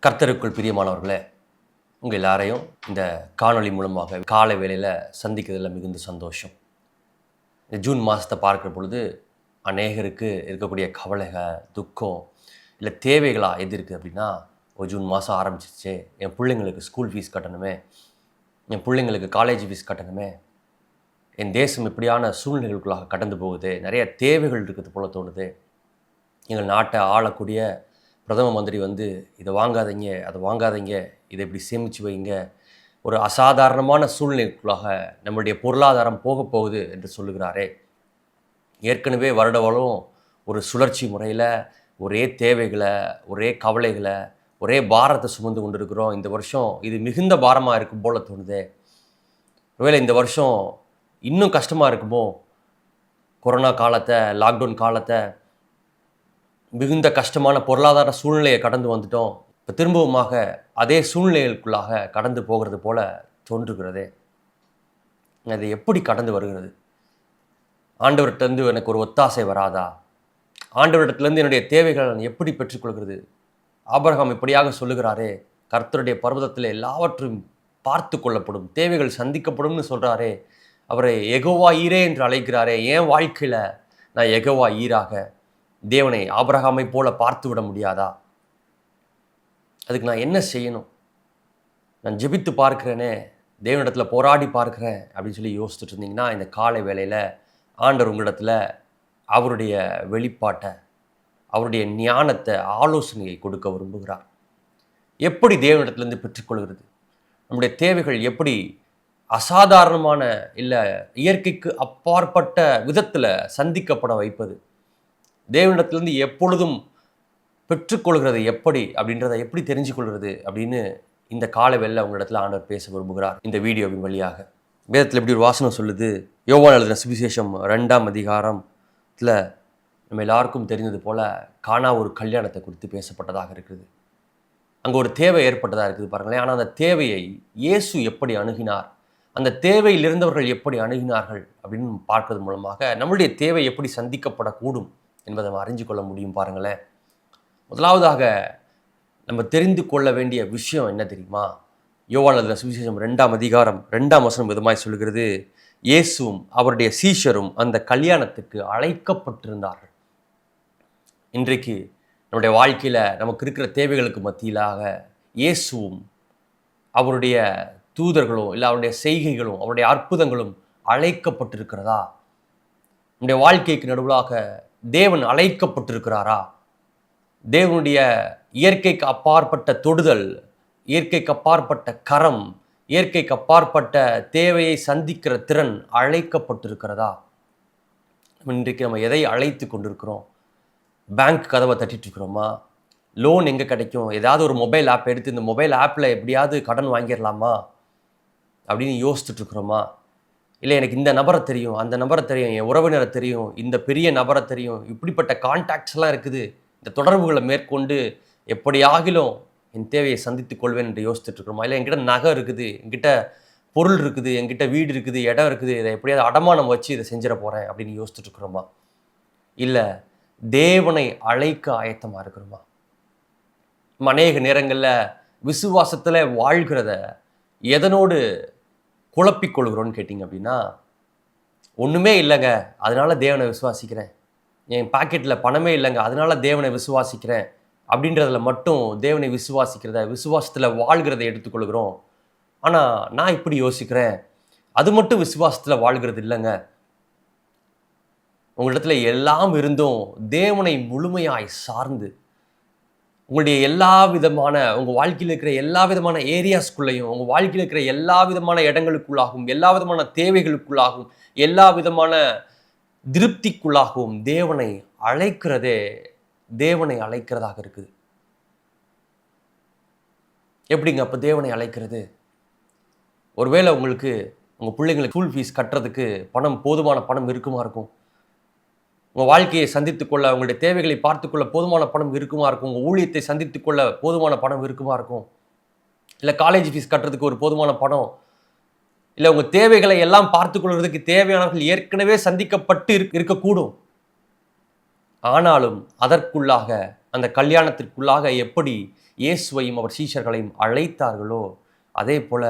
கர்த்தருக்குள் பிரியமானவர்களே, உங்கள் எல்லாரையும் இந்த காணொளி மூலமாக காலை வேளையில் சந்திக்கிறதுல மிகுந்த சந்தோஷம். இந்த ஜூன் மாதத்தை பார்க்குற பொழுது அநேகருக்கு இருக்கக்கூடிய கவலைகள், துக்கம் இல்லை தேவைகளாக எது இருக்குது அப்படின்னா, ஒரு ஜூன் மாதம் ஆரம்பிச்சிருச்சு, என் பிள்ளைங்களுக்கு ஸ்கூல் ஃபீஸ் கட்டணுமே, என் பிள்ளைங்களுக்கு காலேஜ் ஃபீஸ் கட்டணுமே, என் தேசம் இப்படியான சூழ்நிலைகளுக்குள்ளாக கடந்து போகுது, நிறைய தேவைகள் இருக்கிறது போல தோணுது. எங்கள் நாட்டை ஆளக்கூடிய பிரதம மந்திரி இதை வாங்காதீங்க, அதை வாங்காதீங்க, இதை இப்படி சேமித்து வைங்க, ஒரு அசாதாரணமான சூழ்நிலைக்குள்ளாக நம்முடைய பொருளாதாரம் போக போகுது என்று சொல்லுகிறாரே. ஏற்கனவே வருடவளும் ஒரு சுழற்சி முறையில் ஒரே தேவைகளை, ஒரே கவலைகளை, ஒரே பாரத்தை சுமந்து கொண்டு இருக்கிறோம். இந்த வருஷம் இது மிகுந்த பாரமாக இருக்கும் போல தோணுதே. ஒருவேளை இந்த வருஷம் இன்னும் கஷ்டமாக இருக்குமோ? கொரோனா காலத்தை, லாக்டவுன் காலத்தை, மிகுந்த கஷ்டமான பொருளாதார சூழ்நிலையை கடந்து வந்துட்டோம். இப்போ திரும்பவுமாக அதே சூழ்நிலைகளுக்குள்ளாக கடந்து போகிறது போல தோன்றுகிறதே. அது எப்படி கடந்து வருகிறது? ஆண்டவர்கிட்டருந்து எனக்கு ஒரு ஒத்தாசை வராதா? ஆண்டவரிடத்துலேருந்து என்னுடைய தேவைகளை நான் எப்படி பெற்றுக்கொள்கிறது? ஆபிரகாம் இப்படியாக சொல்லுகிறாரே, கர்த்தருடைய பர்வதத்தில் எல்லாவற்றையும் பார்த்து கொள்ளப்படும், தேவைகள் சந்திக்கப்படும்னு சொல்கிறாரே, அவரை யெகோவா ஈரே என்று அழைக்கிறாரே. என் வாழ்க்கையில் நான் யெகோவா ஈராக தேவனை ஆபிரகாமை போல பார்த்து விட முடியாதா? அதுக்கு நான் என்ன செய்யணும்? நான் ஜெபித்து பார்க்கிறேனே, தேவனிடத்தில் போராடி பார்க்கிறேன் அப்படின்னு சொல்லி யோசிச்சுட்டு இருந்தீங்கன்னா, இந்த காலை வேளையில் ஆண்டவர் உங்களிடத்தில் அவருடைய வெளிப்பாட்டை, அவருடைய ஞானத்தை, ஆலோசனையை கொடுக்க விரும்புகிறார். எப்படி தேவனிடத்திலேருந்து பெற்றுக்கொள்கிறது? நம்முடைய தேவைகள் எப்படி அசாதாரணமான இல்லை இயற்கைக்கு அப்பாற்பட்ட விதத்தில் சந்திக்கப்பட வைப்பது? தேவனிடத்திலிருந்து எப்பொழுதும் பெற்றுக்கொள்கிறது எப்படி அப்படின்றத எப்படி தெரிஞ்சு கொள்கிறது அப்படின்னு இந்த கால வேளையில் உங்களிடத்தில் ஆண்டவர் பேச விரும்புகிறார் இந்த வீடியோவின் வழியாக. வேதத்தில் எப்படி ஒரு வாசனம் சொல்லுது? யோவான் எழுதின சுவிசேஷம் 2ஆம் அதிகாரத்தில் நம்ம எல்லாருக்கும் தெரிந்தது போல கானா ஒரு கல்யாணத்தை குறித்து பேசப்பட்டதாக இருக்குது. அங்கே ஒரு தேவை ஏற்பட்டதாக இருக்குது பாருங்களேன். ஆனால் அந்த தேவையை இயேசு எப்படி அணுகினார், அந்த தேவையில் இருந்தவர்கள் எப்படி அணுகினார்கள் அப்படின்னு பார்க்கறது மூலமாக நம்மளுடைய தேவை எப்படி சந்திக்கப்படக்கூடும் என்பதை நம்ம அறிஞ்சு கொள்ள முடியும். பாருங்களேன், முதலாவதாக நம்ம தெரிந்து கொள்ள வேண்டிய விஷயம் என்ன தெரியுமா? யோவான் எழுதின சுவிசேஷம் 2ஆம் அதிகாரம் 2ஆம் வசனம் விதமாய் சொல்கிறது, இயேசுவும் அவருடைய சீஷரும் அந்த கல்யாணத்துக்கு அழைக்கப்பட்டிருந்தார்கள். இன்றைக்கு நம்முடைய வாழ்க்கையில் நமக்கு இருக்கிற தேவைகளுக்கு மத்தியிலாக இயேசுவும் அவருடைய தூதர்களும் இல்லை அவருடைய செய்கைகளும் அவருடைய அற்புதங்களும் அழைக்கப்பட்டிருக்கிறதா? நம்முடைய வாழ்க்கைக்கு நடுவிலாக தேவன் அழைக்கப்பட்டிருக்கிறாரா? தேவனுடைய இயற்கைக்கு அப்பாற்பட்ட தொடுதல், இயற்கைக்கு அப்பாற்பட்ட கரம், இயற்கைக்கு அப்பாற்பட்ட தேவையை சந்திக்கிற திறன் அழைக்கப்பட்டிருக்கிறதா? இன்றைக்கு நம்ம எதை அழைத்து கொண்டிருக்கிறோம்? பேங்க் கதவை தட்டிட்டு இருக்கிறோமா? லோன் எங்கே கிடைக்கும்? ஏதாவது ஒரு மொபைல் ஆப் எடுத்து இந்த மொபைல் ஆப்பில் எப்படியாவது கடன் வாங்கிடலாமா அப்படின்னு யோசிச்சுட்டு இருக்கிறோமா? இல்லை எனக்கு இந்த நபரை தெரியும், அந்த நபரை தெரியும், என் உறவினரை தெரியும், இந்த பெரிய நபரை தெரியும், இப்படிப்பட்ட கான்டாக்ட்ஸ்லாம் இருக்குது, இந்த தொடர்புகளை மேற்கொண்டு எப்படியாகிலும் என் தேவையை சந்தித்துக் கொள்வேன் என்று யோசிச்சுட்டு இருக்கிறோமா? இல்லை என்கிட்ட நகை இருக்குது, என்கிட்ட பொருள் இருக்குது, என்கிட்ட வீடு இருக்குது, இடம் இருக்குது, இதை எப்படியாவது அடமானம் வச்சு இதை செஞ்சிட போகிறேன் அப்படின்னு யோசிச்சுட்டு இருக்கிறோமா? இல்லை தேவனை அழைக்க ஆயத்தமாக இருக்கிறோமா? அநேக நேரங்களில் விசுவாசத்தில் வாழ்கிறத எதனோடு குழப்பிக்கொள்கிறோன்னு கேட்டிங்க அப்படின்னா, ஒன்றுமே இல்லைங்க அதனால தேவனை விசுவாசிக்கிறேன், என் பாக்கெட்டில் பணமே இல்லைங்க அதனால தேவனை விசுவாசிக்கிறேன் அப்படின்றதில் மட்டும் தேவனை விசுவாசிக்கிறத, விசுவாசத்தில் வாழ்கிறத எடுத்துக்கொள்கிறோம். ஆனால் நான் இப்படி யோசிக்கிறேன், அது மட்டும் விசுவாசத்தில் வாழ்கிறது இல்லைங்க. உங்களிடத்துல எல்லாம் இருந்தும் தேவனை முழுமையாய் சார்ந்து உங்களுடைய எல்லா விதமான உங்கள் வாழ்க்கையில் இருக்கிற எல்லா விதமான ஏரியாஸ்குள்ளேயும், உங்கள் வாழ்க்கையில் இருக்கிற எல்லா விதமான இடங்களுக்குள்ளாகவும், எல்லா விதமான தேவைகளுக்குள்ளாகவும், எல்லா விதமான திருப்திக்குள்ளாகவும் தேவனை அழைக்கிறதே தேவனை அழைக்கிறதாக இருக்குது. எப்படிங்க அப்போ தேவனை அழைக்கிறது? ஒருவேளை உங்களுக்கு உங்கள் பிள்ளைங்களுக்கு ஸ்கூல் ஃபீஸ் கட்டுறதுக்கு போதுமான பணம் இருக்குமா இருக்கும்? உங்கள் வாழ்க்கையை சந்தித்துக்கொள்ள, உங்களுடைய தேவைகளை பார்த்துக்கொள்ள போதுமான பணம் இருக்குமா இருக்கும்? உங்கள் ஊழியத்தை சந்தித்துக்கொள்ள போதுமான பணம் இருக்குமா இருக்கும்? இல்லை காலேஜ் ஃபீஸ் கட்டுறதுக்கு ஒரு போதுமான பணம், இல்லை உங்கள் தேவைகளை எல்லாம் பார்த்துக்கொள்வதற்கு தேவையானவர்கள் ஏற்கனவே சந்திக்கப்பட்டு இருக்கக்கூடும். ஆனாலும் அதற்குள்ளாக அந்த கல்யாணத்திற்குள்ளாக எப்படி இயேசுவையும் அவர் சீஷர்களையும் அழைத்தார்களோ அதே போல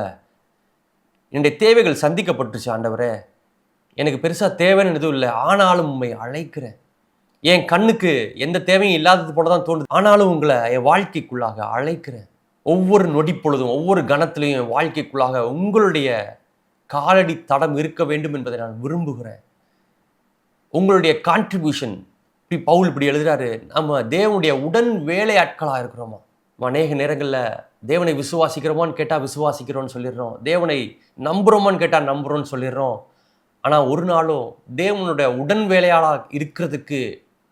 என்னுடைய தேவைகள் சந்திக்கப்பட்டுச்சு ஆண்டவரே, எனக்கு பெருசாக தேவைன்னு எதுவும் இல்லை, ஆனாலும் உண்மை அழைக்கிறேன். என் கண்ணுக்கு எந்த தேவையும் இல்லாதது போல தான் தோணுது, ஆனாலும் உங்களை என் வாழ்க்கைக்குள்ளாக அழைக்கிறேன். ஒவ்வொரு நொடி பொழுதும் ஒவ்வொரு கணத்திலையும் என் வாழ்க்கைக்குள்ளாக உங்களுடைய காலடி தடம் இருக்க வேண்டும் என்பதை நான் விரும்புகிறேன். உங்களுடைய கான்ட்ரிபியூஷன் பவுல் இப்படி எழுதுறாரு, நம்ம தேவனுடைய உடன் வேலையாட்களாக இருக்கிறோமா? அநேக நேரங்களில் தேவனை விசுவாசிக்கிறோமான்னு கேட்டால் விசுவாசிக்கிறோன்னு சொல்லிடுறோம், தேவனை நம்புகிறோமான்னு கேட்டால் நம்புகிறோன்னு சொல்லிடுறோம். ஆனால் ஒரு நாளும் தேவனுடைய உடன் வேலையாளாக இருக்கிறதுக்கு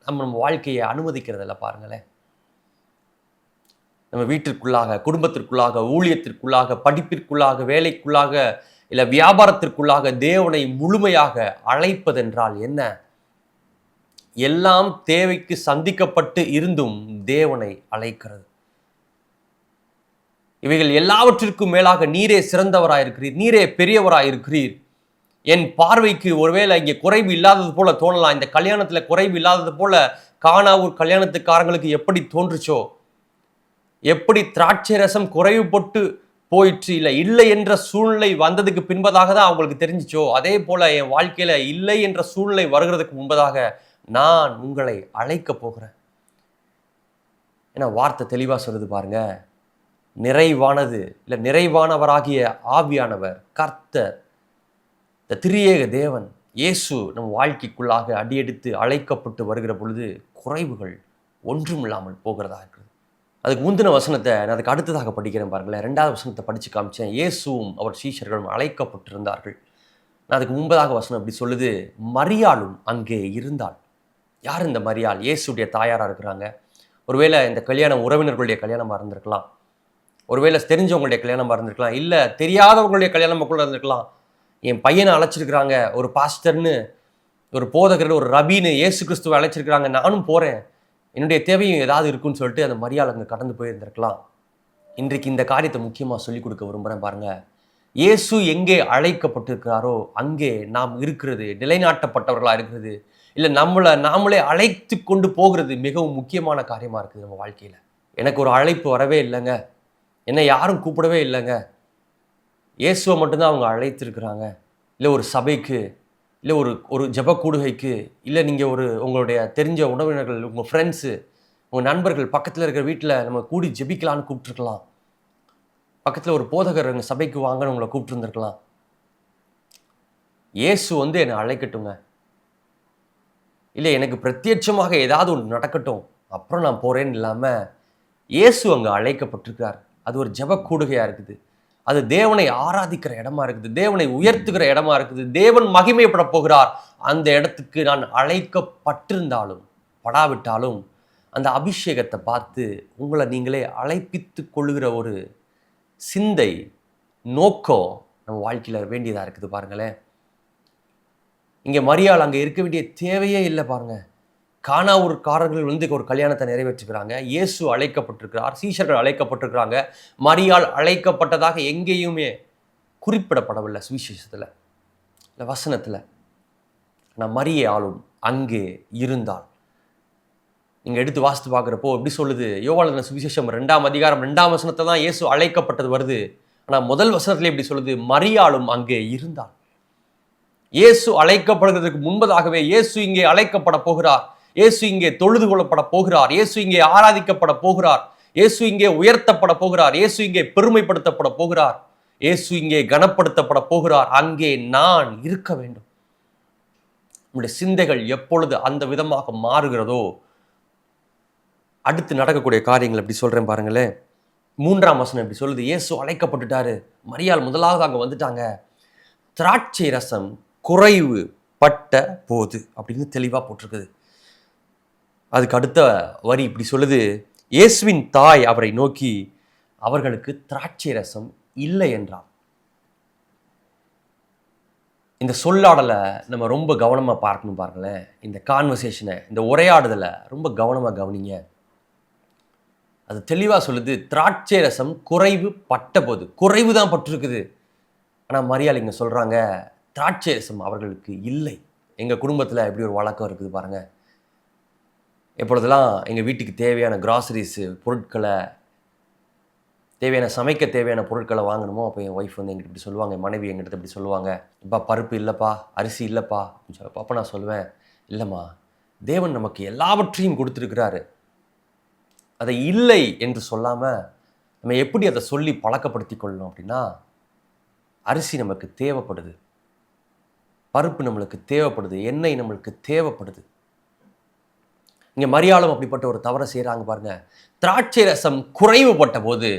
நம்ம வாழ்க்கையை அனுமதிக்கிறதில்ல. பாருங்களேன், நம்ம வீட்டிற்குள்ளாக, குடும்பத்திற்குள்ளாக, ஊழியத்திற்குள்ளாக, படிப்பிற்குள்ளாக, வேலைக்குள்ளாக, இல்லை வியாபாரத்திற்குள்ளாக தேவனை முழுமையாக அழைப்பதென்றால் என்ன? எல்லாம் தேவைக்கு சந்திக்கப்பட்டு இருந்தும் தேவனை அழைக்கிறது. இவைகள் எல்லாவற்றிற்கும் மேலாக நீரே சிறந்தவராயிருக்கிறீர், நீரே பெரியவராயிருக்கிறீர். என் பார்வைக்கு ஒருவேளை இங்கே குறைவு இல்லாதது போல தோணலாம், இந்த கல்யாணத்தில் குறைவு இல்லாதது போல கானாவூர் கல்யாணத்துக்காரங்களுக்கு எப்படி தோன்றுச்சோ, எப்படி திராட்சை ரசம் குறைவுபட்டு போயிற்று, இல்லை என்ற சூழ்நிலை வந்ததுக்கு பின்பதாக தான் அவங்களுக்கு தெரிஞ்சிச்சோ, அதே போல என் வாழ்க்கையில இல்லை என்ற சூழ்நிலை வருகிறதுக்கு முன்பதாக நான் உங்களை அழைக்க போகிறேன். ஏன்னா வார்த்தை தெளிவாக சொல்லுது பாருங்க, நிறைவானது இல்லை நிறைவானவராகிய ஆவியானவர் கர்த்தர், இந்த திரியேக தேவன் இயேசு நம் வாழ்க்கைக்குள்ளாக அடியெடுத்து அழைக்கப்பட்டு வருகிற பொழுது குறைவுகள் ஒன்றும் இல்லாமல் போகிறதா இருக்குது. அதுக்கு முந்தின வசனத்தை நான் அதுக்கு அடுத்ததாக படிக்கிறேன் பாருங்களேன். 2வது வசனத்தை படித்து காமிச்சேன். இயேசுவும் அவர் சீஷர்களும் அழைக்கப்பட்டிருந்தார்கள். நான் அதுக்கு முன்பதாக வசனம் இப்படி சொல்லுது, மரியாளும் அங்கே இருந்தாள். யார் இந்த மரியாள்? இயேசுடைய தாயாராக இருக்கிறாங்க. ஒருவேளை இந்த கல்யாணம் உறவினர்களுடைய கல்யாணமாக இருந்திருக்கலாம், ஒருவேளை தெரிஞ்சவங்களுடைய கல்யாணமாக இருந்திருக்கலாம், இல்லை தெரியாதவங்களுடைய கல்யாணமாக கூட இருந்திருக்கலாம். என் பையனை அழைச்சிருக்கிறாங்க, ஒரு பாஸ்டர்னு, ஒரு போதகர், ஒரு ரபின்னு இயேசு கிறிஸ்துவை அழைச்சிருக்கிறாங்க, நானும் போகிறேன், என்னுடைய தேவையும் ஏதாவது இருக்குன்னு சொல்லிட்டு அந்த மரியாதை அங்கே கடந்து போயிருந்திருக்கலாம். இன்றைக்கு இந்த காரியத்தை முக்கியமாக சொல்லிக் கொடுக்க விரும்புகிறேன் பாருங்க. இயேசு எங்கே அழைக்கப்பட்டிருக்கிறாரோ அங்கே நாம் இருக்கிறது, நிலைநாட்டப்பட்டவர்களாக இருக்கிறது, இல்லை நாமளே அழைத்து கொண்டு போகிறது மிகவும் முக்கியமான காரியமாக இருக்குது நம்ம வாழ்க்கையில். எனக்கு ஒரு அழைப்பு வரவே இல்லைங்க, என்னை யாரும் கூப்பிடவே இல்லைங்க, இயேசுவை மட்டும்தான் அவங்க அழைத்திருக்கிறாங்க. இல்லை ஒரு சபைக்கு, இல்லை ஒரு ஜெப கூடுகைக்கு, இல்லை நீங்கள் உங்களுடைய தெரிஞ்ச உறவினர்கள், உங்கள் ஃப்ரெண்ட்ஸு, உங்கள் நண்பர்கள் பக்கத்தில் இருக்கிற வீட்டில் நம்ம கூடி ஜெபிக்கலான்னு கூப்பிட்டுருக்கலாம், பக்கத்தில் ஒரு போதகர் எங்கள் சபைக்கு வாங்கன்னு உங்களை கூப்பிட்டுருந்துருக்கலாம். இயேசு என்னை அழைக்கட்டுங்க, இல்லை எனக்கு பிரத்யட்சமாக ஏதாவது ஒன்று நடக்கட்டும் அப்புறம் நான் போகிறேன்னு இல்லாமல் இயேசு அங்கே அழைக்கப்பட்டிருக்கிறார். அது ஒரு ஜெப கூடுகையாக இருக்குது, அது தேவனை ஆராதிக்கிற இடமா இருக்குது, தேவனை உயர்த்துகிற இடமா இருக்குது, தேவன் மகிமைப்பட போகிறார். அந்த இடத்துக்கு நான் அழைக்கப்பட்டிருந்தாலும் படாவிட்டாலும் அந்த அபிஷேகத்தை பார்த்து உங்களை நீங்களே அழைப்பித்து கொள்ளுகிற ஒரு சிந்தை, நோக்கம் நம்ம வாழ்க்கையில் வேண்டியதாக இருக்குது. பாருங்களேன், இங்கே மரியாள் அங்கே இருக்க வேண்டிய தேவையே இல்லை. பாருங்க, கானாவூர்காரர்கள் ஒரு கல்யாணத்தை நிறைவேற்றுக்கிறாங்க, இயேசு அழைக்கப்பட்டிருக்கிறார், சீஷர்கள் அழைக்கப்பட்டிருக்கிறாங்க, மரியாள் அழைக்கப்பட்டதாக எங்கேயுமே குறிப்பிடப்படவில்லை சுவிசேஷத்தில், இல்லை வசனத்தில். ஆனால் மரியாளும் அங்கே இருந்தாள். நீங்கள் எடுத்து வாசித்து பார்க்குறப்போ எப்படி சொல்லுது, யோவான் சுவிசேஷம் 2ஆம் அதிகாரம் 2ஆம் வசனத்தை தான் இயேசு அழைக்கப்பட்டது வருது. ஆனால் முதல் வசனத்திலே எப்படி சொல்லுது, மரியாளும் அங்கே இருந்தாள். இயேசு அழைக்கப்படுகிறதுக்கு முன்பதாகவே இயேசு இங்கே அழைக்கப்பட போகிறார், இயேசு இங்கே தொழுது கொள்ளப்பட போகிறார், இயேசு இங்கே ஆராதிக்கப்பட போகிறார், இயேசு இங்கே உயர்த்தப்பட போகிறார், இயேசு இங்கே பெருமைப்படுத்தப்பட போகிறார், இயேசு இங்கே கனப்படுத்தப்பட போகிறார். அங்கே நான் இருக்க வேண்டும். நம்முடைய சிந்தைகள் எப்பொழுது அந்த விதமாக மாறுகிறதோ அடுத்து நடக்கக்கூடிய காரியங்கள் எப்படி சொல்றேன் பாருங்களேன். 3ஆம் வசனம் எப்படி சொல்லுது, இயேசு அழைக்கப்பட்டுட்டாரு, மரியாள் முதலாவது அங்கே வந்துட்டாங்க, திராட்சை ரசம் குறைவு பட்ட போது அப்படின்னு தெளிவாக போட்டிருக்குது. அதுக்கு அடுத்த வரி இப்படி சொல்லுது, இயேசுவின் தாய் அவரை நோக்கி அவர்களுக்கு திராட்சை ரசம் இல்லை என்றார். இந்த சொல்லாடலை நம்ம ரொம்ப கவனமாக பார்க்கணும். பாருங்களேன், இந்த கான்வர்சேஷனை, இந்த உரையாடுதலை ரொம்ப கவனமாக கவனிங்க. அது தெளிவாக சொல்லுது, திராட்சை ரசம் குறைவு பட்ட போது, குறைவு தான் பட்டிருக்குது. ஆனால் மரியாள் இங்கே சொல்கிறாங்க, திராட்சை ரசம் அவர்களுக்கு இல்லை. எங்கள் குடும்பத்தில் எப்படி ஒரு வழக்கம் இருக்குது பாருங்கள், எப்பொழுதெல்லாம் எங்கள் வீட்டுக்கு தேவையான கிராசரிஸு பொருட்களை, தேவையான சமைக்க தேவையான பொருட்களை வாங்கணுமோ, அப்போ என் ஒய்ஃப் வந்து எங்கிட்ட இப்படி சொல்லுவாங்க, என் மனைவி எங்கிட்ட இப்படி சொல்லுவாங்க, இப்போ பருப்பு இல்லைப்பா, அரிசி இல்லைப்பா அப்படின்னு சொல்லப்போ, அப்போ நான் சொல்லுவேன், இல்லைம்மா, தேவன் நமக்கு எல்லாவற்றையும் கொடுத்துருக்கிறாரு. அதை இல்லை என்று சொல்லாமல் நம்ம எப்படி அதை சொல்லி பழக்கப்படுத்தி கொள்ளணும் அப்படின்னா, அரிசி நமக்கு தேவைப்படுது, பருப்பு நம்மளுக்கு தேவைப்படுது, எண்ணெய் நம்மளுக்கு தேவைப்படுது. இங்கே மரியாளும் அப்படிப்பட்ட ஒரு தவறை செய்கிறாங்க பாருங்க. திராட்சை ரசம் குறைவுபட்ட போது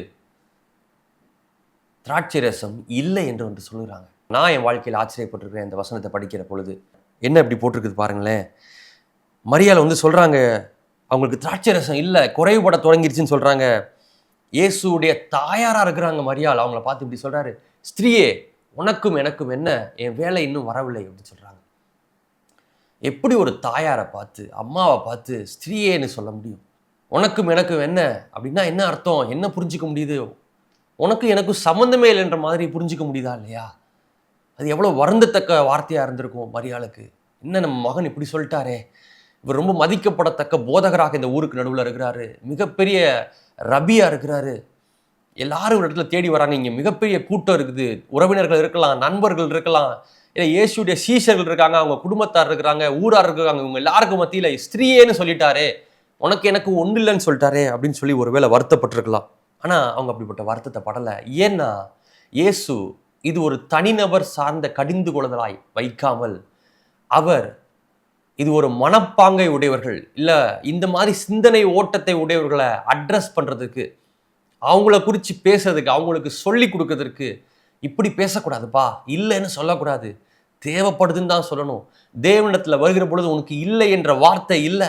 திராட்சை ரசம் இல்லை என்று வந்து சொல்லுறாங்க. நான் என் வாழ்க்கையில் ஆச்சரியப்பட்டிருக்கிறேன் இந்த வசனத்தை படிக்கிற பொழுது. என்ன இப்படி போட்டிருக்குது பாருங்களேன். மரியாள் வந்து சொல்கிறாங்க, அவங்களுக்கு திராட்சை ரசம் இல்லை, குறைவுபட தொடங்கிருச்சுன்னு சொல்கிறாங்க. இயேசுடைய தாயாராக இருக்கிறாங்க மரியாள். அவங்கள பார்த்து இப்படி சொல்கிறாரு, ஸ்திரீயே உனக்கும் எனக்கும் என்ன, என் வேலை இன்னும் வரவில்லை அப்படின்னு சொல்கிறாங்க. எப்படி ஒரு தாயாரை பார்த்து, அம்மாவை பார்த்து ஸ்திரீயேன்னு சொல்ல முடியும்? உனக்கும் எனக்கும் என்ன அப்படின்னா என்ன அர்த்தம், என்ன புரிஞ்சிக்க முடியுது? உனக்கும் எனக்கும் சம்மந்தமே இல்லைன்ற மாதிரி புரிஞ்சிக்க முடியுதா இல்லையா? அது எவ்வளோ வருந்தத்தக்க வார்த்தையாக இருந்திருக்கும் மரியாளுக்கு. என்ன நம்ம மகன் இப்படி சொல்லிட்டாரே, இவர் ரொம்ப மதிக்கப்படத்தக்க போதகராக இந்த ஊருக்கு நடுவில் இருக்கிறாரு, மிகப்பெரிய ரபியாக இருக்கிறாரு, எல்லாரும் ஒரு இடத்துல தேடி வராங்க, இங்கே மிகப்பெரிய கூட்டம் இருக்குது, உறவினர்கள் இருக்கலாம், நண்பர்கள் இருக்கலாம், இல்லை இயேசுடைய சீஷர்கள் இருக்காங்க, அவங்க குடும்பத்தார் இருக்கிறாங்க, ஊரார் இருக்காங்க, இவங்க எல்லாருக்கும் மத்தியில் ஸ்திரீயேன்னு சொல்லிட்டாரே, உனக்கு எனக்கு ஒன்றும் இல்லைன்னு சொல்லிட்டாரே அப்படின்னு சொல்லி ஒருவேளை வருத்தப்பட்டிருக்கலாம். ஆனால் அவங்க அப்படிப்பட்ட வருத்தத்தை படலை. ஏன்னா இயேசு இது ஒரு தனிநபர் சார்ந்த கடிந்து கொள்ளுதலாய் வைக்காமல், அவர் இது ஒரு மனப்பாங்கை உடையவர்கள், இல்லை இந்த மாதிரி சிந்தனை ஓட்டத்தை உடையவர்களை அட்ரஸ் பண்ணுறதுக்கு, அவங்கள குறித்து பேசுறதுக்கு, அவங்களுக்கு சொல்லி கொடுக்கறதுக்கு, இப்படி பேசக்கூடாதுப்பா, இல்லைன்னு சொல்லக்கூடாது, தேவைப்படுதுன்னு தான் சொல்லணும். தேவனிடத்தில் வருகிற பொழுது உனக்கு இல்லை என்ற வார்த்தை இல்லை.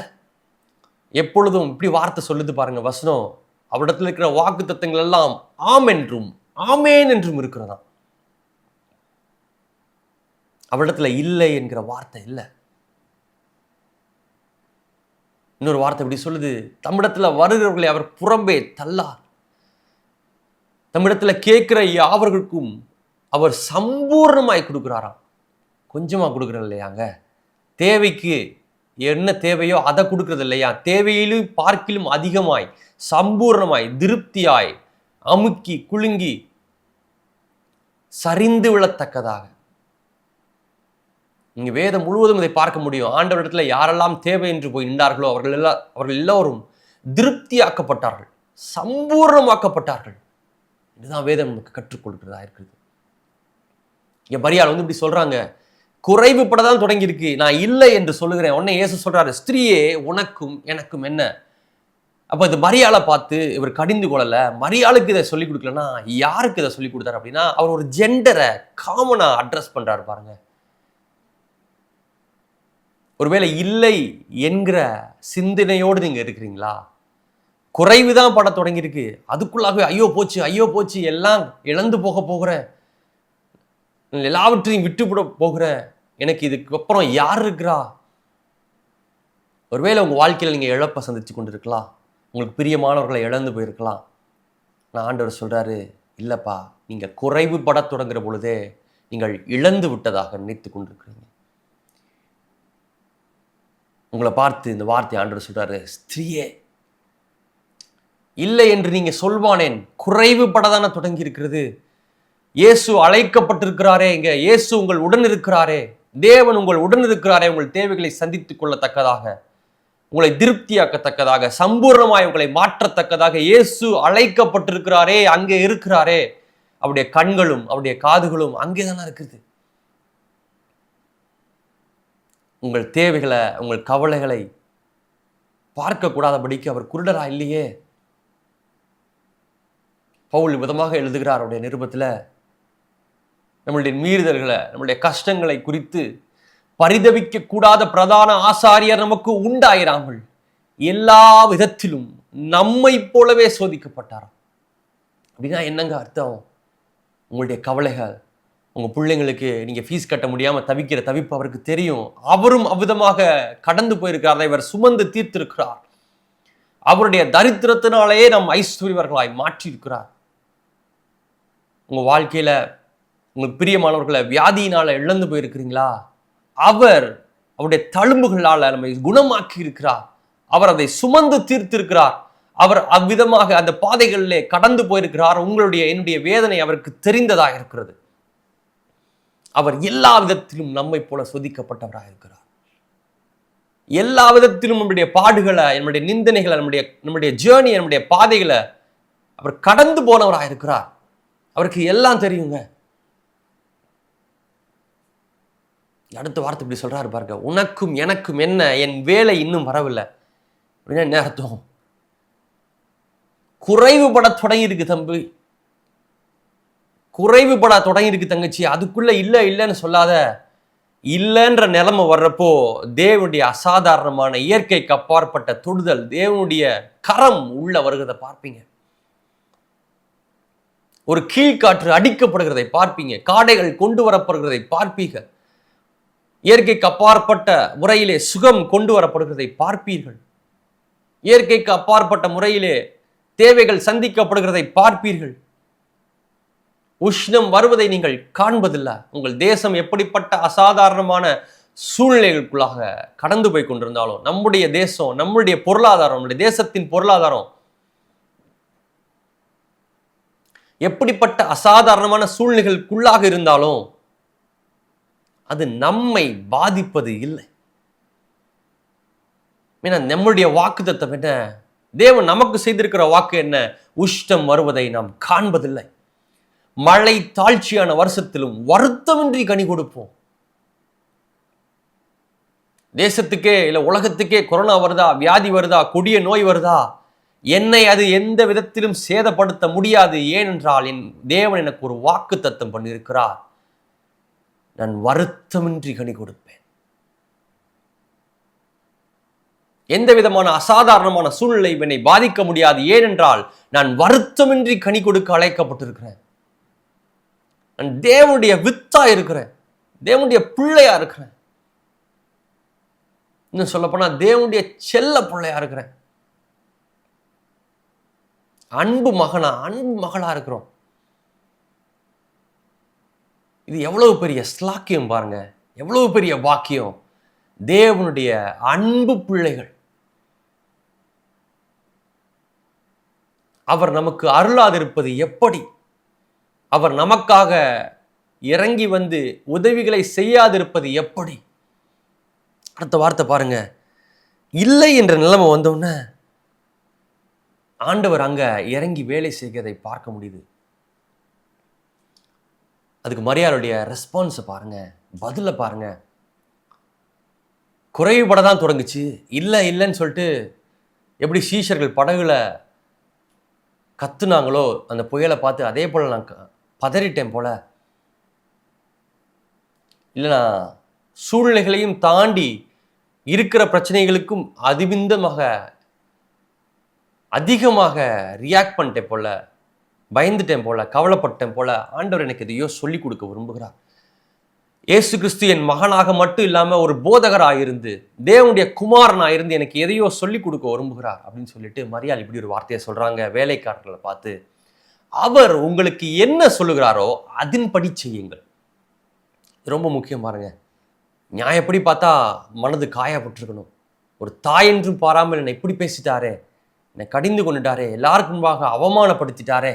எப்பொழுதும் இப்படி வார்த்தை சொல்லுது பாருங்க வசனம், அவரிடத்தில் இருக்கிற வாக்கு தத்தங்கள் எல்லாம் ஆம் என்றும் ஆமேன் என்றும் இருக்கிறதா. அவரிடத்துல இல்லை என்கிற வார்த்தை இல்லை. இன்னொரு வார்த்தை இப்படி சொல்லுது, தம்மிடத்துல வருகிறவர்களை அவர் புறம்பே தள்ளார், தம்மிடத்துல கேட்கிற யாவர்களுக்கும் அவர் சம்பூர்ணமாய் கொடுக்குறாராம். கொஞ்சமா கொடுக்குறது இல்லையாங்க, தேவைக்கு என்ன தேவையோ அதை கொடுக்கறது இல்லையா, தேவையிலும் பார்க்கிலும் அதிகமாய், சம்பூர்ணமாய், திருப்தியாய், அமுக்கி குலுங்கி சரிந்து விழத்தக்கதாக. நீங்க வேதம் முழுவதும் இதை பார்க்க முடியும். ஆண்டவரிடத்துல யாரெல்லாம் தேவை என்று போய் நின்றார்களோ அவர்கள் எல்லோரும் திருப்தியாக்கப்பட்டார்கள், சம்பூர்ணமாக்கப்பட்டார்கள். இதுதான் வேதம் நமக்கு கற்றுக் கொடுக்கிறதா இருக்குது. இங்க மரியாள் வந்து இப்படி சொல்றாங்க, குறைவுபடதான் தொடங்கி இருக்கு, நான் இல்லை என்று சொல்லுகிறேன். உடனே இயேசு சொல்றாரு, ஸ்திரீயே உனக்கும் எனக்கும் என்ன. அப்ப இது மரியாளை பார்த்து இவர் கடிந்து கொள்ளல, மரியாளுக்கு இதை சொல்லிக் கொடுக்கலன்னா யாருக்கு இதை சொல்லிக் கொடுத்தாரு அப்படின்னா, அவர் ஒரு ஜெண்டரை காமனா அட்ரஸ் பண்றாரு பாருங்க. ஒருவேளை இல்லை என்கிற சிந்தனையோடு நீங்க இருக்கிறீங்களா? குறைவுதான் பட தொடங்கி இருக்கு, அதுக்குள்ளாகவே ஐயோ போச்சு, எல்லாம் இழந்து போகிறேன், எல்லாவற்றையும் விட்டுவிட போகிறேன், எனக்கு இதுக்கப்புறம் யார் இருக்கிறா? ஒருவேளை உங்க வாழ்க்கையில் நீங்க இழப்பை சந்திச்சு கொண்டு இருக்கலாம், உங்களுக்கு பிரியமானவர்களை இழந்து போயிருக்கலாம். நான் ஆண்டவர் சொல்றாரு, இல்லப்பா, நீங்க குறைவுபட தொடங்குற பொழுதே நீங்கள் இழந்து விட்டதாக நினைத்து கொண்டிருக்கிறீங்க. உங்களை பார்த்து இந்த வார்த்தை ஆண்டவர் சொல்றாரு, ஸ்திரீயே இல்லை என்று நீங்க சொல்வானேன், குறைவுபடதான தொடங்கி இருக்கிறது. இயேசு அழைக்கப்பட்டிருக்கிறாரே, இங்க இயேசு உங்கள் உடன் இருக்கிறாரே, தேவன் உங்கள் உடன் இருக்கிறாரே, உங்கள் தேவைகளை சந்தித்துக் கொள்ளத்தக்கதாக, உங்களை திருப்தியாக்கத்தக்கதாக, சம்பூர்ணமாய் உங்களை மாற்றத்தக்கதாக இயேசு அழைக்கப்பட்டிருக்கிறாரே, அங்கே இருக்கிறாரே. அவருடைய கண்களும் அவருடைய காதுகளும் அங்கே தானே இருக்குது. உங்கள் தேவைகளை, உங்கள் கவலைகளை பார்க்க கூடாதபடிக்கு அவர் குருடரா இல்லையே. பவுல் விதமாக எழுதுகிறார் அவருடைய நிருபத்தில், நம்மளுடைய மீறுதல்களை, நம்மளுடைய கஷ்டங்களை குறித்து பரிதவிக்க கூடாத பிரதான ஆசாரியர் நமக்கு உண்டாயிராமல் எல்லா விதத்திலும் நம்மை போலவே சோதிக்கப்பட்டாராம். அப்படின்னா என்னங்க அர்த்தம்? உங்களுடைய கவலைகள், உங்கள் பிள்ளைங்களுக்கு நீங்கள் ஃபீஸ் கட்ட முடியாமல் தவிக்கிற தவிப்பு அவருக்கு தெரியும். அவரும் அவ்விதமாக கடந்து போயிருக்கிறார், இவர் சுமந்து தீர்த்திருக்கிறார். அவருடைய தரித்திரத்தினாலேயே நம் ஐஸ்வர்யவர்களாய் மாற்றியிருக்கிறார். உங்கள் வாழ்க்கையில் உங்களுக்கு பிரியமானவர்களை வியாதியினால் இழந்து போயிருக்கிறீங்களா? அவர் அவருடைய தழும்புகளால் நம்மை குணமாக்கி இருக்கிறார். அவர் அதை சுமந்து தீர்த்திருக்கிறார். அவர் அவ்விதமாக அந்த பாதைகளிலே கடந்து போயிருக்கிறார். உங்களுடைய என்னுடைய வேதனை அவருக்கு தெரிந்ததாக இருக்கிறது. அவர் எல்லா விதத்திலும் நம்மை போல சோதிக்கப்பட்டவராக இருக்கிறார். எல்லா விதத்திலும் நம்முடைய பாடுகளை, நம்முடைய நிந்தனைகளை, நம்முடைய ஜேர்னி, நம்முடைய பாதைகளை அவர் கடந்து போனவராக இருக்கிறார். அவருக்கு எல்லாம் தெரியுங்க. அடுத்த வார்த்தை இப்படி சொல்றாரு பாருங்க, உனக்கும் எனக்கும் என்ன, என் வேலை இன்னும் வரவில்லை அப்படின்னா என்ன அர்த்தம்? குறைவுபட தொடங்கி இருக்கு தம்பி, குறைவுபட தொடங்கி இருக்கு தங்கச்சி. அதுக்குள்ள இல்லைன்னு சொல்லாத. இல்லைன்ற நிலைமை வர்றப்போ தேவனுடைய அசாதாரணமான இயற்கைக்கு அப்பாற்பட்ட தொடுதல், தேவனுடைய கரம் உள்ள வருகிறத பார்ப்பீங்க. ஒரு கீழ்காற்று அடிக்கப்படுகிறதை பார்ப்பீங்க. காடைகள் கொண்டு வரப்படுகிறதை பார்ப்பீங்க. இயற்கைக்கு அப்பாற்பட்ட முறையிலே சுகம் கொண்டு வரப்படுகிறதை பார்ப்பீர்கள். இயற்கைக்கு அப்பாற்பட்ட முறையிலே தேவைகள் சந்திக்கப்படுகிறதை பார்ப்பீர்கள். உஷ்ணம் வருவதை நீங்கள் காண்பதில்லை. உங்கள் தேசம் எப்படிப்பட்ட அசாதாரணமான சூழ்நிலைகளுக்குள்ளாக கடந்து போய் கொண்டிருந்தாலும், நம்முடைய தேசம், நம்முடைய பொருளாதாரம், நம்முடைய தேசத்தின் பொருளாதாரம் எப்படிப்பட்ட அசாதாரணமான சூழ்நிலைகளுக்குள்ளாக இருந்தாலும் அது நம்மை பாதிப்பது இல்லை. நம்முடைய வாக்குத்தத்தம் என்ன? தேவன் நமக்கு செய்திருக்கிற வாக்கு என்ன? உஷ்ணம் வருவதை நாம் காண்பதில்லை. மழை தாழ்ச்சியான வருஷத்திலும் வருத்தமின்றி கனி கொடுப்போம். தேசத்துக்கே இல்ல உலகத்துக்கே கொரோனா வருதா, வியாதி வருதா, கொடிய நோய் வருதா, என்னை அது எந்த விதத்திலும் சேதப்படுத்த முடியாது. ஏனென்றால் என் தேவன் எனக்கு ஒரு வாக்கு தத்தம் பண்ணியிருக்கிறார். நான் வருத்தமின்றி கனி கொடுப்பேன். எந்த விதமான அசாதாரணமான சூழ்நிலை என்னை பாதிக்க முடியாது. ஏனென்றால் நான் வருத்தமின்றி கனி கொடுக்க அழைக்கப்பட்டிருக்கிறேன். நான் தேவனுடைய வித்தா இருக்கிறேன், தேவனுடைய பிள்ளையா இருக்கிறேன். இன்னும் சொல்ல போனா தேவனுடைய செல்ல பிள்ளையா இருக்கிறேன். அன்பு மகனா, அன்பு மகளா இருக்கிறோம். இது எவ்வளவு பெரிய ஸ்லாக்கியம் பாருங்க, எவ்வளவு பெரிய வாக்கியம். தேவனுடைய அன்பு பிள்ளைகள். அவர் நமக்கு அருளாதிருப்பது எப்படி? அவர் நமக்காக இறங்கி வந்து உதவிகளை செய்யாதிருப்பது எப்படி? அடுத்த வார்த்தை பாருங்க, இல்லை என்ற நிலைமை வந்தோடனே ஆண்டவர் அங்க இறங்கி வேலை செய்கிறதை பார்க்க முடியுது. அதுக்கு மரியாளுடைய ரெஸ்பான்ஸை பாருங்க, பதில பாருங்க. குறைவுபட தான் தொடங்குச்சு. இல்லைன்னு சொல்லிட்டு எப்படி சீஷர்கள் படகுல கத்துனாங்களோ அந்த புயலை பார்த்து, அதே போல நான் பதறிட்டேன் போல. இல்லைனா சூழ்நிலைகளையும் தாண்டி இருக்கிற பிரச்சனைகளுக்கும் அதிகமாக ரியாக்ட் பண்ணிட்டேன் போல, பயந்துட்டேன் போல, கவலைப்பட்டேன் போல. ஆண்டவர் எனக்கு எதையோ சொல்லிக் கொடுக்க விரும்புகிறார். இயேசு கிறிஸ்து என் மகனாக மட்டும் இல்லாமல் ஒரு போதகராக இருந்து, தேவனுடைய குமாரனாக இருந்து எனக்கு எதையோ சொல்லிக் கொடுக்க விரும்புகிறார் அப்படின்னு சொல்லிட்டு மரியாள் இப்படி ஒரு வார்த்தையை சொல்றாங்க வேலைக்காரர்களை பார்த்து. அவர் உங்களுக்கு என்ன சொல்லுகிறாரோ அதன்படி செய்யுங்கள். ரொம்ப முக்கியம் பாருங்க. நியாயப்படி பார்த்தா மனது காயப்பட்டிருக்கணும். ஒரு தாய் என்றும் பாராமல் என்னை இப்படி பேசிட்டாரே, என்னை கடிந்து கொண்டுட்டாரே, எல்லாருக்கும் முன்பாக அவமானப்படுத்திட்டாரே,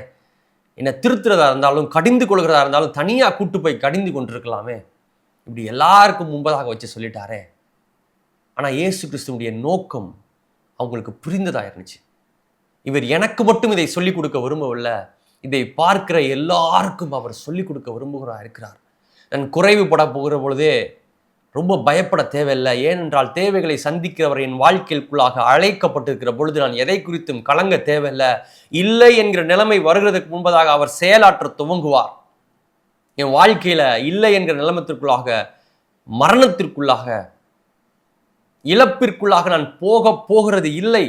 என்னை திருத்துறதா இருந்தாலும் கடிந்து கொள்கிறதா இருந்தாலும் தனியாக கூட்டு போய் கடிந்து கொண்டிருக்கலாமே, இப்படி எல்லாருக்கும் முன்பதாக வச்சு சொல்லிட்டாரே. ஆனால் இயேசு கிறிஸ்துவுடைய நோக்கம் அவங்களுக்கு புரிந்ததாக இருந்துச்சு. இவர் எனக்கு மட்டும் இதை சொல்லிக் கொடுக்க விரும்பவில்லை, இதை பார்க்கிற எல்லாருக்கும் அவர் சொல்லிக் கொடுக்க விரும்புகிறா இருக்கிறார். நான் குறைவுபட போகிற பொழுதே ரொம்ப பயப்பட தேவையில்லை. ஏனென்றால் தேவைகளை சந்திக்கிறவர் என் வாழ்க்கைக்குள்ளாக அழைக்கப்பட்டிருக்கிற பொழுது நான் எதை குறித்தும் கலங்க தேவையில்லை. இல்லை என்கிற நிலைமை வருகிறதுக்கு முன்பதாக அவர் செயலாற்ற துவங்குவார். என் வாழ்க்கையில இல்லை என்கிற நிலைமத்திற்குள்ளாக, மரணத்திற்குள்ளாக, இழப்பிற்குள்ளாக நான் போகிறது இல்லை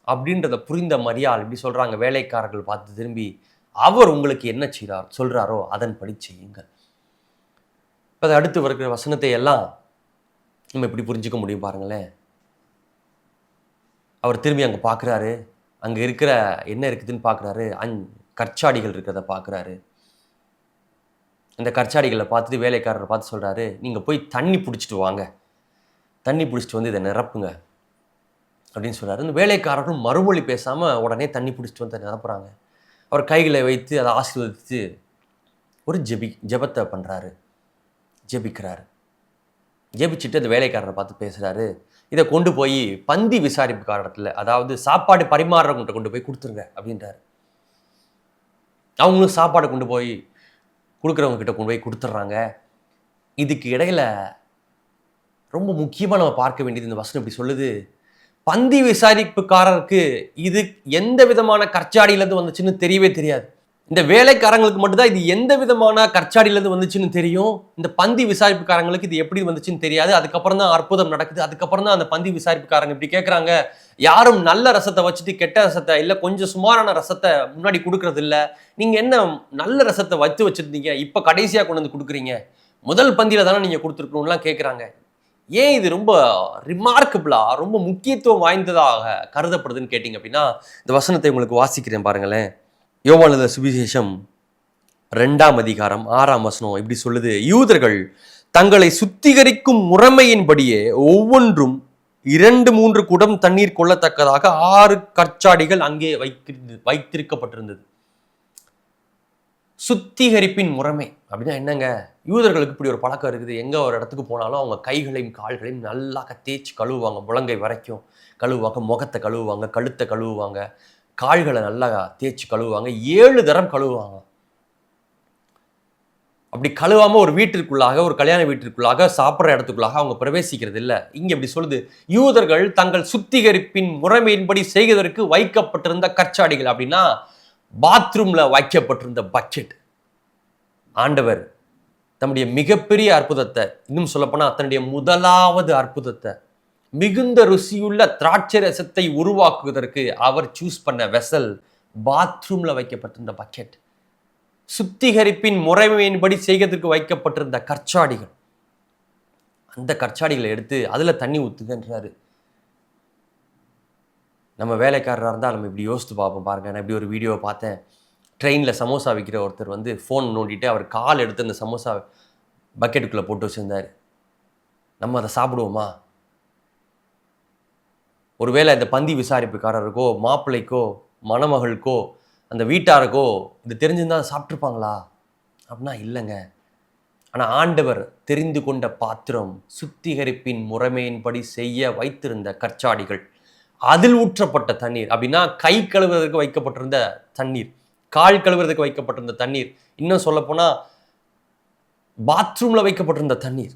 அப்படின்றத புரிந்த மரியாள் இப்படி சொல்றாங்க. வேலைக்காரர்கள் பார்த்து திரும்பி, அவர் உங்களுக்கு என்ன சொல்றாரோ அதன்படி செய்யுங்கள். இப்போ அடுத்து வருகிற வசனத்தை எல்லாம் நம்ம இப்படி புரிஞ்சுக்க முடியும் பாருங்களேன். அவர் திரும்பி அங்கே பார்க்குறாரு, அங்கே இருக்கிற என்ன இருக்குதுன்னு பார்க்குறாரு. கற்சாடிகள் இருக்கிறத பார்க்குறாரு. அந்த கற்சாடிகளை பார்த்துட்டு வேலைக்காரரை பார்த்து சொல்கிறாரு, நீங்கள் போய் தண்ணி பிடிச்சிட்டு வாங்க, தண்ணி பிடிச்சிட்டு வந்து இதை நிரப்புங்க. அப்படின்னு சொல்கிறாரு. இந்த வேலைக்காரரும் மறுமொழி பேசாமல் உடனே தண்ணி பிடிச்சிட்டு வந்து நிரப்புறாங்க. அவர் கைகளை வைத்து அதை ஆசீர்வதித்து ஒரு ஜெபத்தை பண்ணுறாரு, ஜெபிக்கிறாரு. ஜெபிச்சுட்டு அந்த வேலைக்காரரை பார்த்து பேசுகிறாரு, இதை கொண்டு போய் பந்தி விசாரிப்புக்காரத்தில், அதாவது சாப்பாடு பரிமாறுறவங்கள்ட்ட கொண்டு போய் கொடுத்துருங்க அப்படின்றாரு. அவங்களும் சாப்பாடை கொண்டு போய் கொடுக்குறவங்க கிட்ட கொண்டு போய் கொடுத்துட்றாங்க. இதுக்கு இடையில ரொம்ப முக்கியமாக நம்ம பார்க்க வேண்டியது, இந்த வசனம் இப்படி சொல்லுது, பந்தி விசாரிப்புக்காரருக்கு இது எந்த விதமான கற்சாடியிலேருந்து வந்துச்சுன்னு தெரியவே தெரியாது. இந்த வேலைக்காரங்களுக்கு மட்டும்தான் இது எந்த விதமான கற்சாடியிலேருந்து வந்துச்சுன்னு தெரியும். இந்த பந்தி விசாரிப்புக்காரங்களுக்கு இது எப்படி வந்துச்சுன்னு தெரியாது. அதுக்கப்புறம் தான் அற்புதம் நடக்குது. அதுக்கப்புறம் தான் அந்த பந்தி விசாரிப்புக்காரங்க இப்படி கேட்குறாங்க, யாரும் நல்ல ரசத்தை வச்சுட்டு கெட்ட ரசத்தை, இல்லை கொஞ்சம் சுமாரான ரசத்தை முன்னாடி கொடுக்கறது இல்லை. நீங்கள் என்ன நல்ல ரசத்தை வச்சுருந்தீங்க, இப்போ கடைசியாக கொண்டு வந்து கொடுக்குறீங்க, முதல் பந்தியில் தானே நீங்கள் கொடுத்துருக்கணும்லாம் கேட்குறாங்க. ஏன் இது ரொம்ப ரிமார்க்கபிளாக, ரொம்ப முக்கியத்துவம் வாய்ந்ததாக கருதப்படுதுன்னு கேட்டிங்க அப்படின்னா, இந்த வசனத்தை உங்களுக்கு வாசிக்கிறேன் பாருங்களேன். யோவான் எழுதின சுவிசேஷம் 2ஆம் அதிகாரம் 6ஆம் வசனம் இப்படி சொல்லுது, யூதர்கள் தங்களை சுத்திகரிக்கும் முறைமையின்படியே ஒவ்வொன்றும் 2-3 குடம் தண்ணீர் கொள்ளத்தக்கதாக 6 கற்சாடிகள் அங்கே வைத்திருக்கப்பட்டிருந்தது. சுத்திகரிப்பின் முறைமை அப்படின்னா என்னங்க? யூதர்களுக்கு இப்படி ஒரு பழக்கம் இருக்குது. எங்கே ஒரு இடத்துக்கு போனாலும் அவங்க கைகளையும் கால்களையும் நல்லா தேய்ச்சி கழுவுவாங்க, முழங்கை வரைக்கும் கழுவுவாங்க, முகத்தை கழுவுவாங்க, கழுத்தை கழுவுவாங்க, கால்களை நல்லா தேய்ச்சி கழுவுவாங்க, 7 தரம் கழுவுவாங்க. அப்படி கழுவாமல் ஒரு வீட்டிற்குள்ளாக, ஒரு கல்யாண வீட்டிற்குள்ளாக, சாப்பிட்ற இடத்துக்குள்ளாக அவங்க பிரவேசிக்கிறது இல்லை. இங்கே இப்படி சொல்லுது, யூதர்கள் தங்கள் சுத்திகரிப்பின் முறைமையின்படி செய்வதற்கு வைக்கப்பட்டிருந்த கற்சாடிகள் அப்படின்னா பாத்ரூம்ல வைக்கப்பட்டிருந்த பக்கெட். ஆண்டவர் தம்முடைய மிகப்பெரிய அற்புதத்தை, இன்னும் சொல்லப்போனால் தன்னுடைய முதலாவது அற்புதத்தை, மிகுந்த ருசியுள்ள திராட்சை ரசத்தை உருவாக்குவதற்கு அவர் சூஸ் பண்ண வெசல் பாத்ரூம்ல வைக்கப்பட்டிருந்த பக்கெட். சுத்திகரிப்பின் முறைமையின்படி செய்வதற்கு வைக்கப்பட்டிருந்த கற்சாடிகள். அந்த கற்சாடிகளை எடுத்து அதுல தண்ணி ஊத்துங்கன்றாரு. நம்ம வேலைக்காரராக இருந்தால் நம்ம இப்படி யோசித்து பார்ப்போம். பாருங்க, நான் இப்படி ஒரு வீடியோவை பார்த்தேன். ட்ரெயினில் சமோசா விற்கிற ஒருத்தர் வந்து ஃபோன் நோண்டிட்டு அவர் கால் எடுத்து அந்த சமோசா பக்கெட்டுக்குள்ளே போட்டு வச்சுருந்தார். நம்ம அதை சாப்பிடுவோமா? ஒருவேளை இந்த பந்தி விசாரிப்புக்காரருக்கோ, மாப்பிள்ளைக்கோ, மணமகளுக்கோ, அந்த வீட்டாருக்கோ இது தெரிஞ்சிருந்தால் சாப்பிட்ருப்பாங்களா அப்படின்னா இல்லைங்க. ஆனால் ஆண்டவர் தெரிந்து கொண்ட பாத்திரம், சுத்திகரிப்பின் முறைமையின்படி செய்ய வைத்திருந்த கற்சாடிகள், அதில் ஊற்றப்பட்ட தண்ணீர் அப்படின்னா கை கழுவுவதற்கு வைக்கப்பட்டிருந்த தண்ணீர், கால் கழுவுவதற்கு வைக்கப்பட்டிருந்த தண்ணீர், இன்னும் சொல்லப்போனால் பாத்ரூமில் வைக்கப்பட்டிருந்த தண்ணீர்.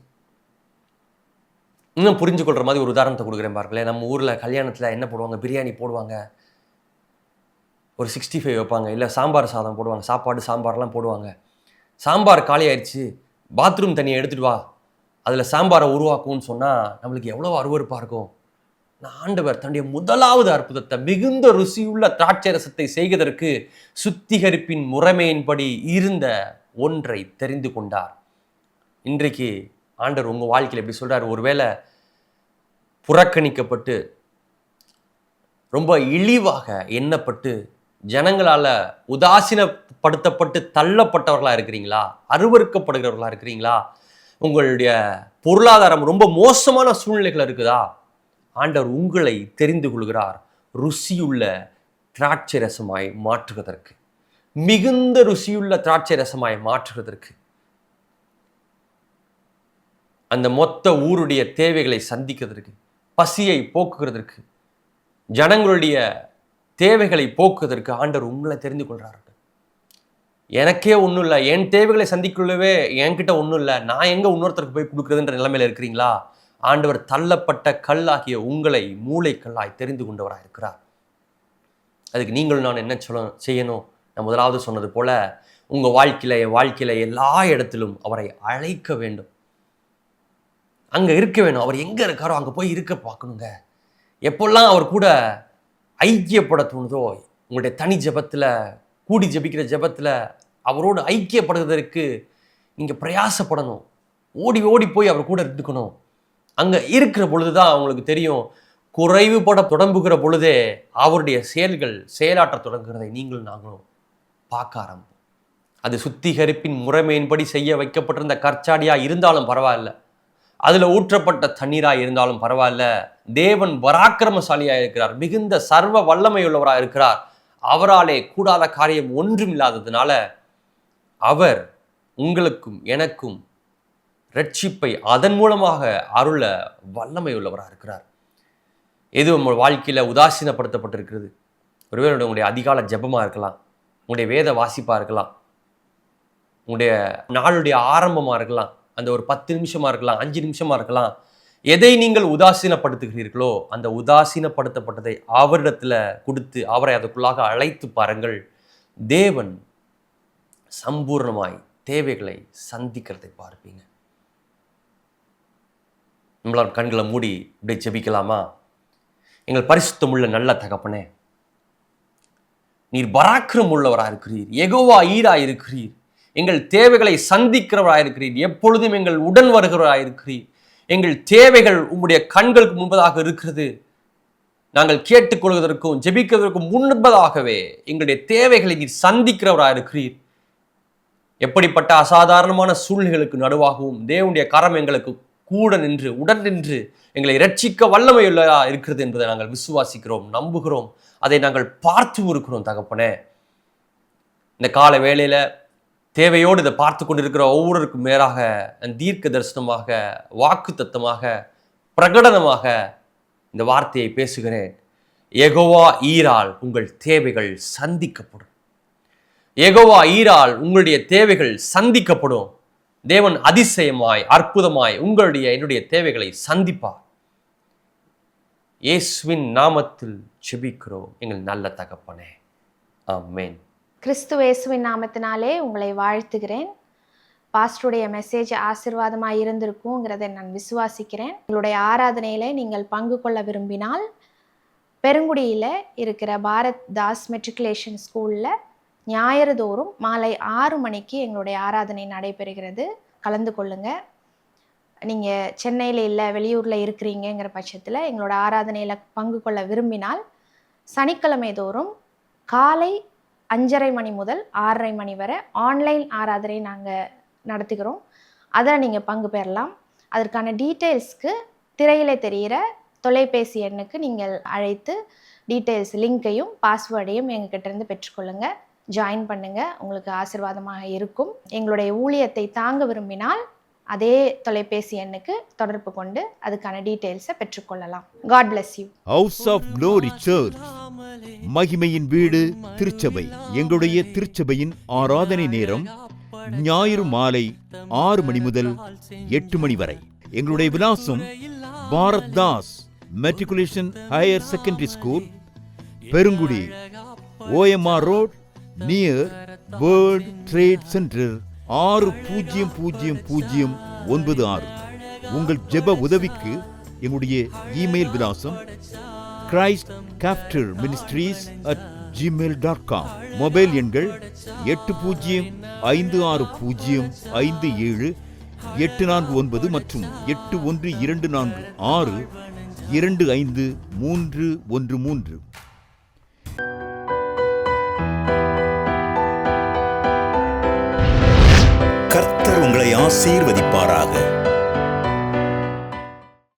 இன்னும் புரிஞ்சு கொள்கிற மாதிரி ஒரு உதாரணத்தை கொடுக்குறேன் பாருங்களேன். நம்ம ஊரில் கல்யாணத்தில் என்ன போடுவாங்க? பிரியாணி போடுவாங்க, ஒரு 65 வைப்பாங்க, இல்லை சாம்பார் சாதம் போடுவாங்க, சாப்பாடு சாம்பார்லாம் போடுவாங்க. சாம்பார் காலி ஆயிடுச்சு, பாத்ரூம் தண்ணியை எடுத்துகிட்டு வா, அதில் சாம்பாரை உருவாக்கும்னு சொன்னால் நம்மளுக்கு எவ்வளோ அருவருப்பாக இருக்கும். ஆண்டவர் தன்னுடைய முதலாவது அற்புதத்தை, மிகுந்த ருசியுள்ள திராட்சை ரசத்தை செய்வதற்கு சுத்திகரிப்பின் முறைமையின்படி இருந்த ஒன்றை தெரிந்து கொண்டார். இன்றைக்கு ஆண்டவர் உங்கள் வாழ்க்கையில் எப்படி சொல்கிறார்? ஒருவேளை புறக்கணிக்கப்பட்டு, ரொம்ப இழிவாக எண்ணப்பட்டு, ஜனங்களால் உதாசீனப்படுத்தப்பட்டு தள்ளப்பட்டவர்களாக இருக்கிறீங்களா? அருவருக்கப்படுகிறவர்களாக இருக்கிறீங்களா? உங்களுடைய பொருளாதாரம் ரொம்ப மோசமான சூழ்நிலைகள் இருக்குதா? ஆண்டவர் உங்களை தெரிந்து கொள்கிறார் ருசியுள்ள திராட்சை ரசமாய் மாற்றுவதற்கு, மிகுந்த ருசியுள்ள திராட்சை ரசமாய் மாற்றுவதற்கு, அந்த மொத்த ஊருடைய தேவைகளை சந்திக்கிறதற்கு, பசியை போக்குகிறதற்கு, ஜனங்களுடைய தேவைகளை போக்குவதற்கு ஆண்டவர் உங்களை தெரிந்து கொள்கிறார்கள். எனக்கே ஒன்றும் இல்லை, என் தேவைகளை சந்திக்கொள்ளவே என்கிட்ட ஒன்றும் இல்லை, நான் எங்கே இன்னொருத்தருக்கு போய் கொடுக்குறதுன்ற நிலைமையில் இருக்கிறீங்களா? ஆண்டவர் தள்ளப்பட்ட கல்லாகிய உங்களை மூளைக்கல்லாய் தெரிந்து கொண்டவராக இருக்கிறார். அதுக்கு நீங்கள் நான் என்ன செய்யணும்? நான் முதலாவது சொன்னது போல உங்கள் வாழ்க்கையில் எல்லா இடத்திலும் அவரை அழைக்க வேண்டும், அங்கே இருக்க வேணும். அவர் எங்கே இருக்காரோ அங்கே போய் இருக்க பார்க்கணுங்க. எப்பெல்லாம் அவர் கூட ஐக்கியப்பட தோணுதோ, உங்களுடைய தனி ஜபத்தில், கூடி ஜபிக்கிற ஜபத்தில் அவரோடு ஐக்கியப்படுவதற்கு நீங்கள் பிரயாசப்படணும். ஓடி ஓடி போய் அவர் கூட இருந்துக்கணும். அங்கே இருக்கிற பொழுது தான் அவங்களுக்கு தெரியும், குறைவுபட தொடங்குகிற பொழுதே அவருடைய செயலாற்ற தொடங்குகிறதை நீங்களும் நாங்களும் பார்க்க ஆரம்பிப்போம். அது சுத்திகரிப்பின் முறைமையின்படி செய்ய வைக்கப்பட்டிருந்த கற்சாடியாக இருந்தாலும் பரவாயில்ல, அதில் ஊற்றப்பட்ட தண்ணீராக இருந்தாலும் பரவாயில்ல, தேவன் பராக்கிரமசாலியாக இருக்கிறார், மிகுந்த சர்வ வல்லமையுள்ளவராக இருக்கிறார். அவராலே கூடாத காரியம் ஒன்றும் இல்லாததுனால அவர் உங்களுக்கும் எனக்கும் ரட்சிப்பை அதன் மூலமாக அருள வல்லமை உள்ளவராக இருக்கிறார். எது உங்கள் வாழ்க்கையில் உதாசீனப்படுத்தப்பட்டிருக்கிறது? ஒருவேளை உங்களுடைய அதிகால ஜெபமாக இருக்கலாம், உங்களுடைய வேத வாசிப்பாக இருக்கலாம், உங்களுடைய நாளுடைய ஆரம்பமாக இருக்கலாம், அந்த ஒரு 10 நிமிஷமாக இருக்கலாம், 5 நிமிஷமாக இருக்கலாம். எதை நீங்கள் உதாசீனப்படுத்துகிறீர்களோ அந்த உதாசீனப்படுத்தப்பட்டதை அவரிடத்துல கொடுத்து அவரை அதுக்குள்ளாக அழைத்து பாருங்கள். தேவன் சம்பூர்ணமாய் தேவைகளை சந்திக்கிறதை பார்ப்பீங்க. நம்மளால் கண்களை மூடி இப்படி ஜெபிக்கலாமா? எங்கள் பரிசுத்தமுள்ள நல்ல தகப்பனே, நீர் பராக்கிரம் உள்ளவராக இருக்கிறீர், யெகோவா ஈரா இருக்கிறீர், எங்கள் தேவைகளை சந்திக்கிறவராக இருக்கிறீர், எப்பொழுதும் எங்கள் உடன் வருகிறவராக இருக்கிறீர். எங்கள் தேவைகள் உங்களுடைய கண்களுக்கு முன்பதாக இருக்கிறது. நாங்கள் கேட்டுக்கொள்வதற்கும் ஜெபிக்கிறதற்கும் முன்பதாகவே எங்களுடைய தேவைகளை நீர் சந்திக்கிறவராக இருக்கிறீர். எப்படிப்பட்ட அசாதாரணமான சூழ்நிலைகளுக்கு நடுவாகவும் தேவனுடைய கரம் எங்களுக்கு கூட நின்று உடன் நின்று எங்களை இரட்சிக்க வல்லமையுள்ளதா இருக்கிறது என்பதை நாங்கள் விசுவாசிக்கிறோம், நம்புகிறோம், அதை நாங்கள் பார்த்து இருக்கிறோம். தகப்பனே, இந்த கால வேளையில தேவையோடு இதை பார்த்து கொண்டிருக்கிற ஒவ்வொருவருக்கும் மேலாக தீர்க்க தரிசனமாக, வாக்கு தத்தமாக, பிரகடனமாக இந்த வார்த்தையை பேசுகிறேன். யெகோவா ஈரால் உங்கள் தேவைகள் சந்திக்கப்படும். யெகோவா ஈரால் உங்களுடைய தேவைகள் சந்திக்கப்படும். தேவன் அதிசயமாய் அற்புதமாய் உங்களுடைய என்னுடைய தேவைகளை சந்திப்பார். இயேசுவின் நாமத்தில் ஜெபிக்கிறோம் எங்கள் நல்ல தகப்பனே, ஆமென். கிறிஸ்து இயேசுவின் நாமத்தினாலே உங்களை வாழ்த்துகிறேன். பாஸ்டருடைய மெசேஜ் ஆசீர்வாதமாக இருந்திருக்குங்கிறதை நான் விசுவாசிக்கிறேன். உங்களுடைய ஆராதனையில் நீங்கள் பங்கு கொள்ள விரும்பினால் பெருங்குடியில் இருக்கிற பாரத் தாஸ் மெட்ரிகுலேஷன் ஸ்கூலில் ஞாயிறு தோறும் மாலை 6 மணிக்கு எங்களுடைய ஆராதனை நடைபெறுகிறது. கலந்து கொள்ளுங்கள். நீங்கள் சென்னையில் இல்லை, வெளியூரில் இருக்கிறீங்கிற பட்சத்தில் எங்களோட ஆராதனையில் பங்கு கொள்ள விரும்பினால் சனிக்கிழமை தோறும் காலை 5:30 மணி முதல் 6:30 மணி வரை ஆன்லைன் ஆராதனை நாங்கள் நடத்துகிறோம். அதில் நீங்கள் பங்கு பெறலாம். அதற்கான டீட்டெயில்ஸ்க்கு திரையிலே தெரிகிற தொலைபேசி எண்ணுக்கு நீங்கள் அழைத்து டீட்டெயில்ஸ் லிங்க்கையும் பாஸ்வேர்டையும் எங்ககிட்டேருந்து பெற்றுக்கொள்ளுங்கள். ஜாயின் பண்ணுங்கள், உங்களுக்கு ஆசீர்வாதமாக இருக்கும். எங்களுடைய ஊழியத்தை தாங்க விரும்பினால் அதே தொலைபேசி எண்ணுக்கு தொடர்பு கொண்டு அதுக்கான டீட்டெயில்ஸை பெற்றுக்கொள்ளலாம். God bless you. House of Glory Church, மகிமையின் வீடு, திருச்சபை. எங்களுடைய திருச்சபையின் ஆராதனை நேரம் ஞாயிறு மாலை 6 மணி முதல் 8 மணி வரை. எங்களுடைய விலாசம் Bharat Das matriculation higher secondary school, Perungudi, OMR road, near world trade centre, 600096. உங்கள் ஜெப உதவிக்கு எங்களுடைய இமெயில் விலாசம் christcafterministries@gmail.com. மொபைல் எண்கள் 8056057849 மற்றும் 8124625313. கர்த்தர் உங்களை ஆசீர்வதிப்பாராக.